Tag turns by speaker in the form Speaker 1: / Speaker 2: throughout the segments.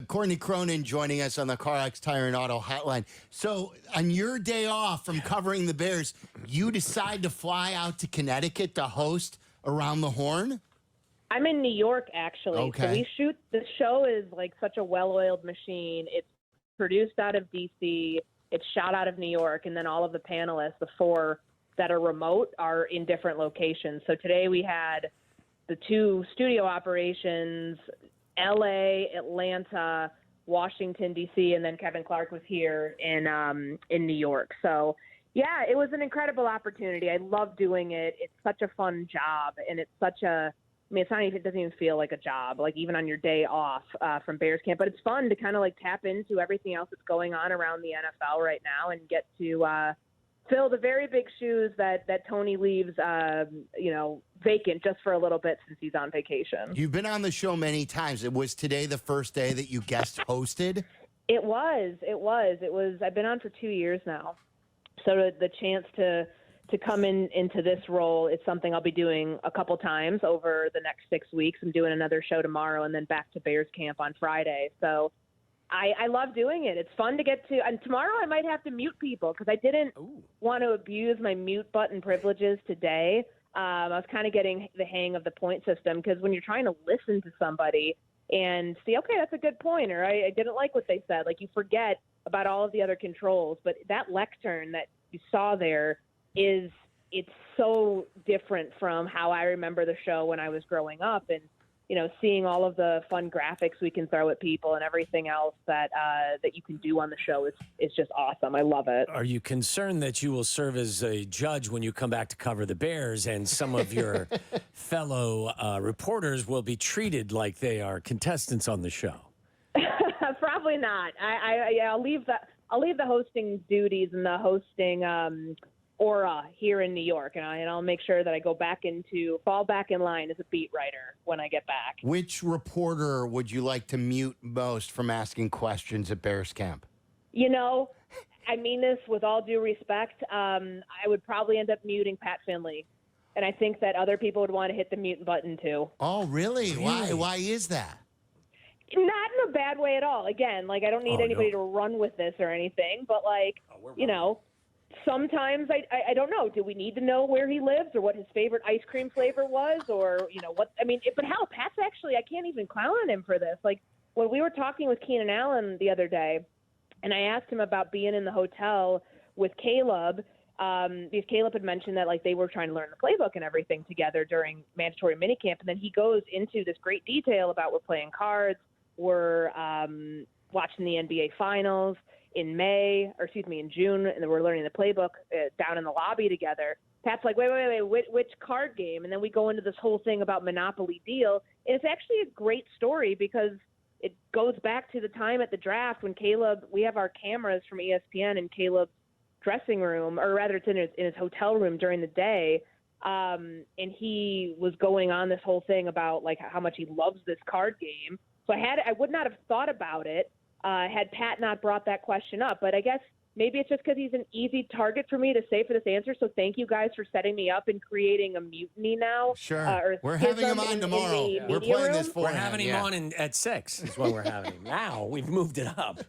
Speaker 1: Courtney Cronin joining us on the CarX Tire and Auto Hotline. So, on your day off from covering the Bears, you decide to fly out to Connecticut to host Around the Horn?
Speaker 2: I'm in New York, actually.
Speaker 1: Okay.
Speaker 2: So we shoot, the show is like such a well-oiled machine. It's produced out of D.C., it's shot out of New York, and then all of the panelists, the four that are remote, are in different locations. So today we had the two studio operations, L.A., Atlanta, Washington, D.C., and then Kevin Clark was here in New York. So, yeah, it was an incredible opportunity. I love doing it. It's such a fun job, and it's such a – I mean, it doesn't even feel like a job, like even on your day off from Bears camp. But it's fun to kind of like tap into everything else that's going on around the NFL right now and get to fill the very big shoes that Tony leaves, vacant just for a little bit since he's on vacation.
Speaker 1: You've been on the show many times. It was today the first day that you guest hosted?
Speaker 2: It was. I've been on for 2 years now. So the chance to come into this role, it's something I'll be doing a couple times over the next 6 weeks. I'm doing another show tomorrow and then back to Bears camp on Friday. So I love doing it. It's fun to get to. And tomorrow I might have to mute people because I didn't want to abuse my mute button privileges today. I was kind of getting the hang of the point system because when you're trying to listen to somebody and see, okay, that's a good point, or I didn't like what they said, like you forget about all of the other controls. But that lectern that you saw there, it's so different from how I remember the show when I was growing up, and seeing all of the fun graphics we can throw at people and everything else that you can do on the show is just awesome. I love it.
Speaker 3: Are you concerned that you will serve as a judge when you come back to cover the Bears, and some of your fellow reporters will be treated like they are contestants on the show?
Speaker 2: Probably not. I'll leave the hosting duties and the hosting aura here in New York, and I'll make sure that I fall back in line as a beat writer when I get back.
Speaker 1: Which reporter would you like to mute most from asking questions at Bears camp?
Speaker 2: I mean this with all due respect. I would probably end up muting Pat Finley, and I think that other people would want to hit the mute button too.
Speaker 1: Oh, really? Why is that?
Speaker 2: Not in a bad way at all. Again, I don't need anybody to run with this or anything, but sometimes I don't know. Do we need to know where he lives or what his favorite ice cream flavor was, or what? I mean, but hell, Pat's actually, I can't even clown on him for this. Like when we were talking with Keenan Allen the other day, and I asked him about being in the hotel with Caleb, because Caleb had mentioned that they were trying to learn the playbook and everything together during mandatory minicamp, and then he goes into this great detail about we're playing cards, we're watching the NBA Finals in June, and we're learning the playbook down in the lobby together. Pat's like, wait, which card game? And then we go into this whole thing about Monopoly Deal. And it's actually a great story because it goes back to the time at the draft when we have our cameras from ESPN in Caleb's dressing room, or rather it's in his hotel room during the day. And he was going on this whole thing about how much he loves this card game. So I would not have thought about it had Pat not brought that question up. But I guess maybe it's just because he's an easy target for me to say for this answer. So thank you guys for setting me up and creating a mutiny now.
Speaker 1: Sure. We're having him on tomorrow. We're playing this for
Speaker 3: We're
Speaker 1: him.
Speaker 3: having him on at 6 is when we're having him. Now we've moved it up.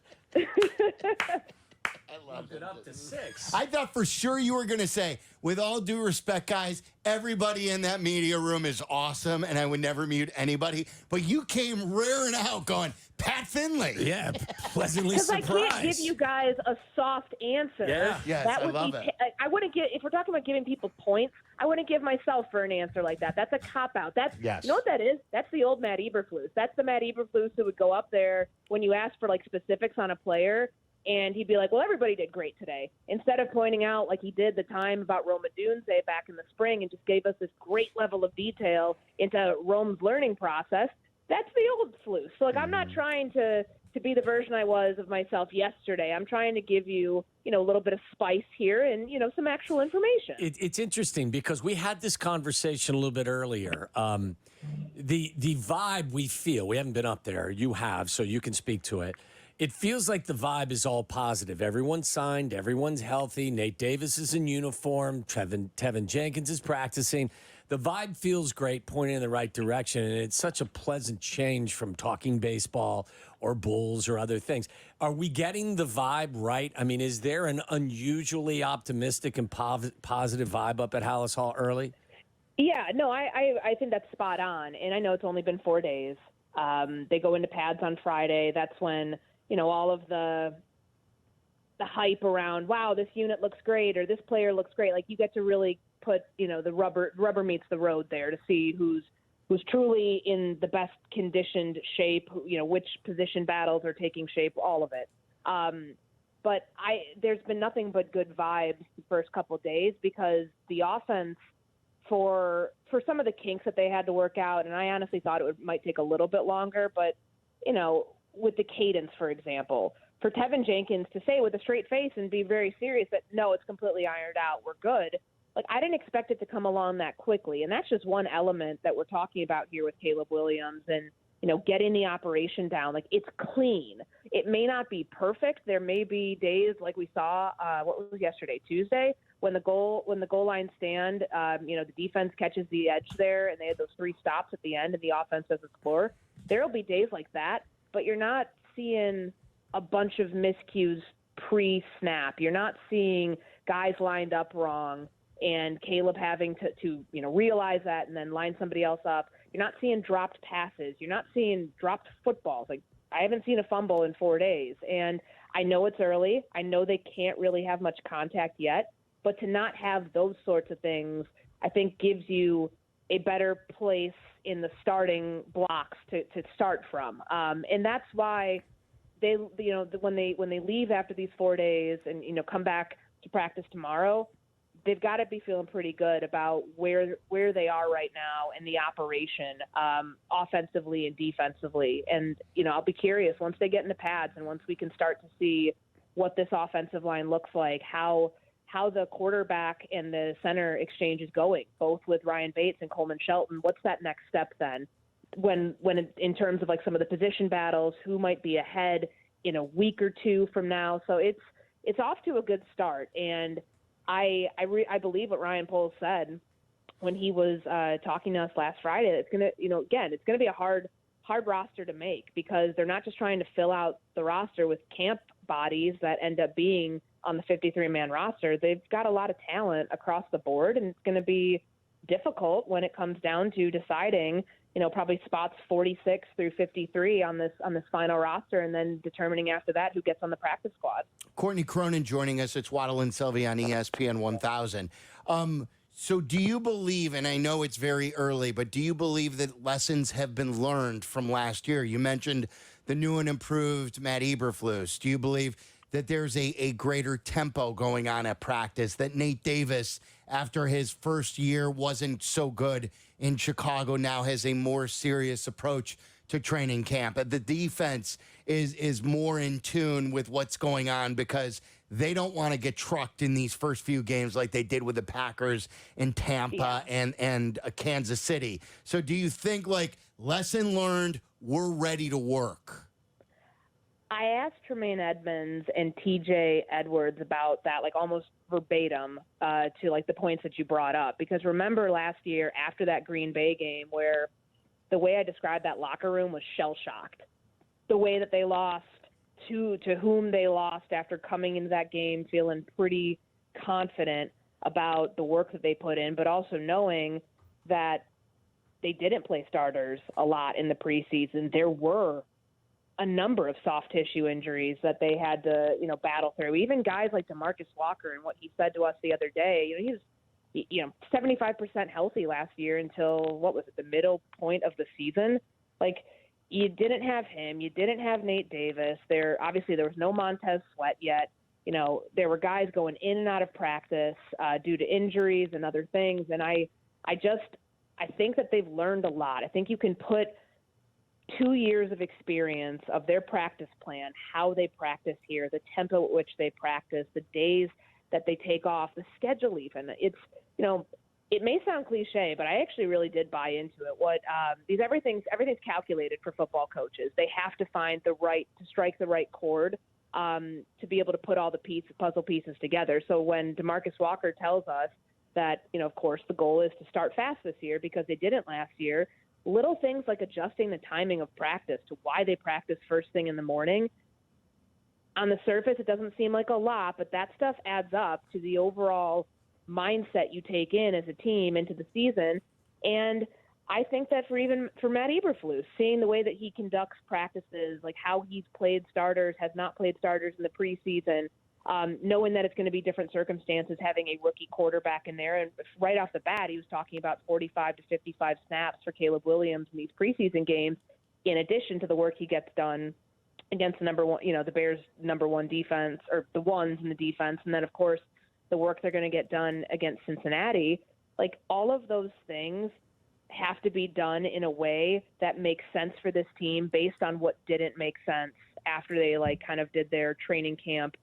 Speaker 1: I loved it
Speaker 3: up to 6.
Speaker 1: I thought for sure you were going to say, with all due respect, guys, everybody in that media room is awesome, and I would never mute anybody. But you came rearing out going, Pat Finley.
Speaker 3: Yeah, pleasantly surprised.
Speaker 2: Because I can't give you guys a soft answer.
Speaker 3: Yeah.
Speaker 1: Yes,
Speaker 2: that would
Speaker 1: I love it.
Speaker 2: I wouldn't give, if we're talking about giving people points, I wouldn't give myself for an answer like that. That's a cop-out.
Speaker 1: Yes.
Speaker 2: You know what that is? That's the old Matt Eberflus. That's the Matt Eberflus who would go up there when you ask for specifics on a player, and he'd be like, well, everybody did great today. Instead of pointing out, like he did the time about Rome Odunze back in the spring and just gave us this great level of detail into Rome's learning process, that's the old Flus. So, I'm not trying to be the version I was of myself yesterday. I'm trying to give you, a little bit of spice here and, some actual information.
Speaker 3: It's interesting because we had this conversation a little bit earlier. The vibe we feel, we haven't been up there. You have, so you can speak to it. It feels like the vibe is all positive. Everyone's signed. Everyone's healthy. Nate Davis is in uniform. Tevin Jenkins is practicing. The vibe feels great, pointing in the right direction, and it's such a pleasant change from talking baseball or Bulls or other things. Are we getting the vibe right? I mean, is there an unusually optimistic and positive vibe up at Hallis Hall early?
Speaker 2: Yeah, no, I think that's spot on. And I know it's only been 4 days. They go into pads on Friday. That's when, all of the hype around, wow, this unit looks great or this player looks great. Like you get to really put, the rubber meets the road there to see who's truly in the best conditioned shape, which position battles are taking shape, all of it. But there's been nothing but good vibes the first couple of days because the offense for some of the kinks that they had to work out, and I honestly thought might take a little bit longer, but, with the cadence, for example, for Tevin Jenkins to say with a straight face and be very serious that, no, it's completely ironed out, we're good. Like, I didn't expect it to come along that quickly. And that's just one element that we're talking about here with Caleb Williams and, getting the operation down. Like, it's clean. It may not be perfect. There may be days like we saw, what was yesterday, Tuesday, when the goal line stand, the defense catches the edge there and they had those 3 stops at the end and the offense doesn't score. There will be days like that, but you're not seeing a bunch of miscues pre-snap. You're not seeing guys lined up wrong and Caleb having to realize that and then line somebody else up. You're not seeing dropped passes. You're not seeing dropped footballs. Like, I haven't seen a fumble in 4 days. And I know it's early. I know they can't really have much contact yet. But to not have those sorts of things, I think gives you a better place in the starting blocks to start from. And that's why they, when they leave after these 4 days and, come back to practice tomorrow, they've got to be feeling pretty good about where they are right now in the operation, offensively and defensively. And, I'll be curious once they get in the pads and once we can start to see what this offensive line looks like, how the quarterback and the center exchange is going, both with Ryan Bates and Coleman Shelton. What's that next step then? When in terms of like some of the position battles, who might be ahead in a week or two from now? So it's off to a good start. And I believe what Ryan Poles said when he was talking to us last Friday. It's gonna, it's gonna be a hard roster to make because they're not just trying to fill out the roster with camp bodies that end up being on the 53-man roster. They've got a lot of talent across the board, and it's going to be difficult when it comes down to deciding, probably spots 46 through 53 on this final roster, and then determining after that who gets on the practice squad.
Speaker 1: Courtney Cronin joining us. It's Waddle and Silvy on ESPN 1000. So do you believe, and I know it's very early, but do you believe that lessons have been learned from last year? You mentioned the new and improved Matt Eberflus. Do you believe that there's a greater tempo going on at practice, that Nate Davis, after his first year wasn't so good in Chicago, now has a more serious approach to training camp? The defense is more in tune with what's going on because they don't want to get trucked in these first few games like they did with the Packers in Tampa and Kansas City. So do you think, like, lesson learned, we're ready to work?
Speaker 2: I asked Tremaine Edmonds and TJ Edwards about that, like almost verbatim to like the points that you brought up. Because remember last year after that Green Bay game where the way I described that locker room was shell-shocked. The way that they lost, to whom they lost after coming into that game feeling pretty confident about the work that they put in, but also knowing that they didn't play starters a lot in the preseason. There were a number of soft tissue injuries that they had to, battle through. Even guys like DeMarcus Walker and what he said to us the other day, he was, 75% healthy last year until, what was it, the middle point of the season? Like, you didn't have him. You didn't have Nate Davis. Obviously, there was no Montez Sweat yet. There were guys going in and out of practice due to injuries and other things. And I think that they've learned a lot. I think you can put 2 years of experience of their practice plan, how they practice here, the tempo at which they practice, the days that they take off, the schedule even. It's, it may sound cliche, but I actually really did buy into it. Everything's calculated for football coaches. They have to find to strike the right chord to be able to put all the puzzle pieces together. So when DeMarcus Walker tells us, that, of course, the goal is to start fast this year because they didn't last year. Little things like adjusting the timing of practice to why they practice first thing in the morning. On the surface, it doesn't seem like a lot, but that stuff adds up to the overall mindset you take in as a team into the season. And I think that for Matt Eberflus, seeing the way that he conducts practices, like how he's played starters, has not played starters in the preseason, knowing that it's going to be different circumstances, having a rookie quarterback in there. And right off the bat, he was talking about 45 to 55 snaps for Caleb Williams in these preseason games, in addition to the work he gets done against the number one, the Bears' number one defense, or the ones in the defense. And then, of course, the work they're going to get done against Cincinnati. Like, all of those things have to be done in a way that makes sense for this team based on what didn't make sense after they kind of did their training camp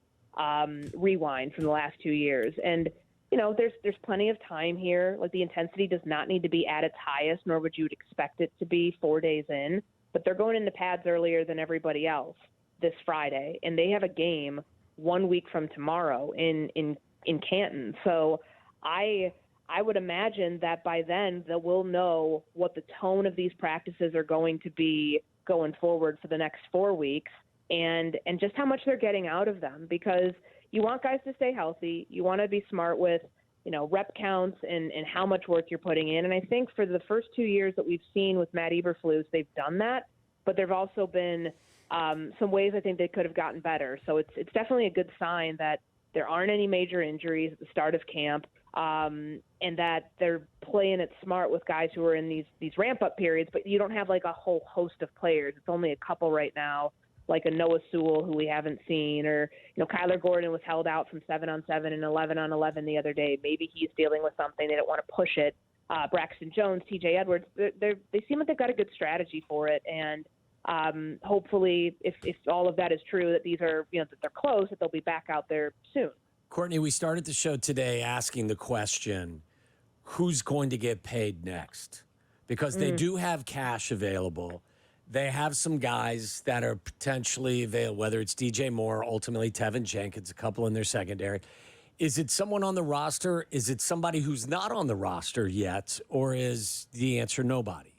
Speaker 2: rewind from the last 2 years. And, there's plenty of time here. Like, the intensity does not need to be at its highest, nor would you expect it to be 4 days in, but they're going into pads earlier than everybody else this Friday. And they have a game 1 week from tomorrow in Canton. So I would imagine that by then that we'll know what the tone of these practices are going to be going forward for the next 4 weeks and just how much they're getting out of them, because you want guys to stay healthy. You want to be smart with, rep counts and how much work you're putting in. And I think for the first 2 years that we've seen with Matt Eberflus, they've done that, but there've also been some ways I think they could have gotten better. So it's definitely a good sign that there aren't any major injuries at the start of camp. And that they're playing it smart with guys who are in these ramp-up periods, but you don't have a whole host of players. It's only a couple right now, like a Noah Sewell, who we haven't seen, or, Kyler Gordon was held out from 7-on-7 and 11-on-11 the other day. Maybe he's dealing with something. They don't want to push it. Braxton Jones, TJ Edwards, they seem like they've got a good strategy for it. And hopefully, if all of that is true, that these are, that they're close, that they'll be back out there soon.
Speaker 3: Courtney, we started the show today asking the question, who's going to get paid next? Because they do have cash available. They have some guys that are potentially available, whether it's DJ Moore, ultimately Tevin Jenkins, a couple in their secondary. Is it someone on the roster? Is it somebody who's not on the roster yet? Or is the answer nobody?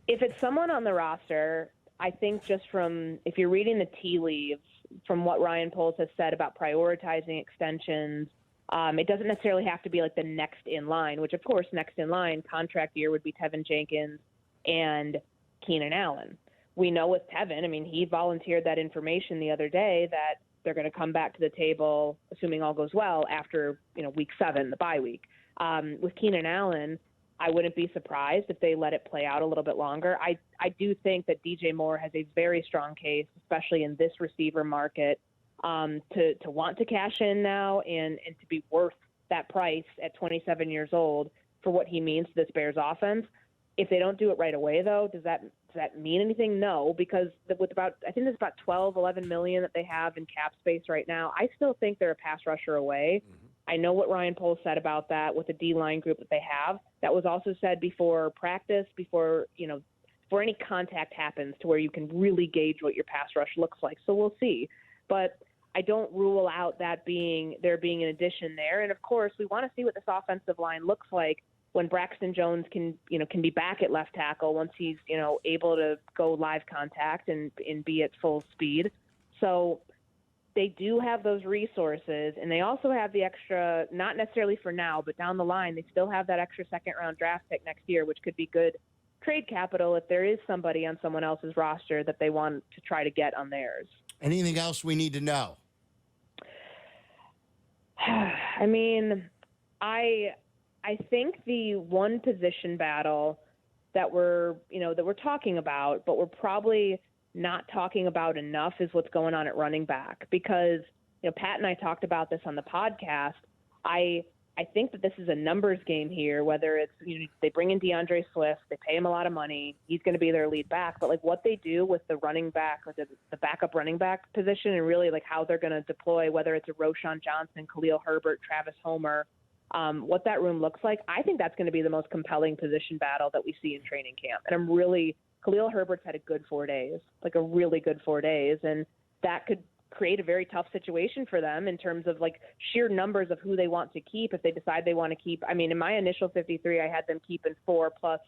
Speaker 2: If it's someone on the roster, I think just if you're reading the tea leaves, from what Ryan Poles has said about prioritizing extensions, it doesn't necessarily have to be the next in line, which, of course, next in line contract year would be Tevin Jenkins and Keenan Allen. We know with Tevin, he volunteered that information the other day that they're going to come back to the table, assuming all goes well, after week 7, the bye week. With Keenan Allen, I wouldn't be surprised if they let it play out a little bit longer. I do think that DJ Moore has a very strong case, especially in this receiver market, to want to cash in now and to be worth that price at 27 years old for what he means to this Bears offense. If they don't do it right away, though, does that mean anything? No, because with I think there's about 11 million that they have in cap space right now. I still think they're a pass rusher away. Mm-hmm. I know what Ryan Poles said about that with the D-line group that they have. That was also said before practice, before any contact happens to where you can really gauge what your pass rush looks like. So we'll see. But I don't rule out there being an addition there. And, of course, we want to see what this offensive line looks like when Braxton Jones can be back at left tackle once he's, able to go live contact and be at full speed. So they do have those resources, and they also have the extra, not necessarily for now, but down the line, they still have that extra second-round draft pick next year, which could be good trade capital if there is somebody on someone else's roster that they want to try to get on theirs.
Speaker 1: Anything else we need to know?
Speaker 2: I think the one position battle that we're talking about, but we're probably not talking about enough, is what's going on at running back, because Pat and I talked about this on the podcast. I think that this is a numbers game here, whether it's they bring in DeAndre Swift, they pay him a lot of money, he's going to be their lead back, but what they do with the running back or the backup running back position, and really how they're going to deploy, whether it's a Roschon Johnson, Khalil Herbert, Travis Homer, what that room looks like, I think that's going to be the most compelling position battle that we see in training camp. And Khalil Herbert's had a good 4 days, a really good 4 days, and that could create a very tough situation for them in terms of like sheer numbers of who they want to keep if they decide they want to keep. I mean, in my initial 53, I had them keeping 4 plus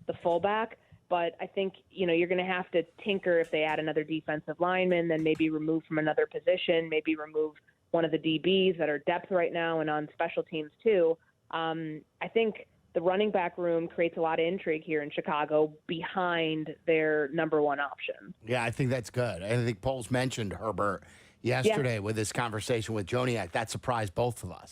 Speaker 2: the fullback. But I think, you're going to have to tinker if they add another defensive lineman, then maybe remove from another position, maybe remove one of the DBs that are depth right now and on special teams too. I think the running back room creates a lot of intrigue here in Chicago behind their number one option.
Speaker 1: Yeah, I think that's good. I think Poles mentioned Herbert yesterday with this conversation with Joniak. That surprised both of us.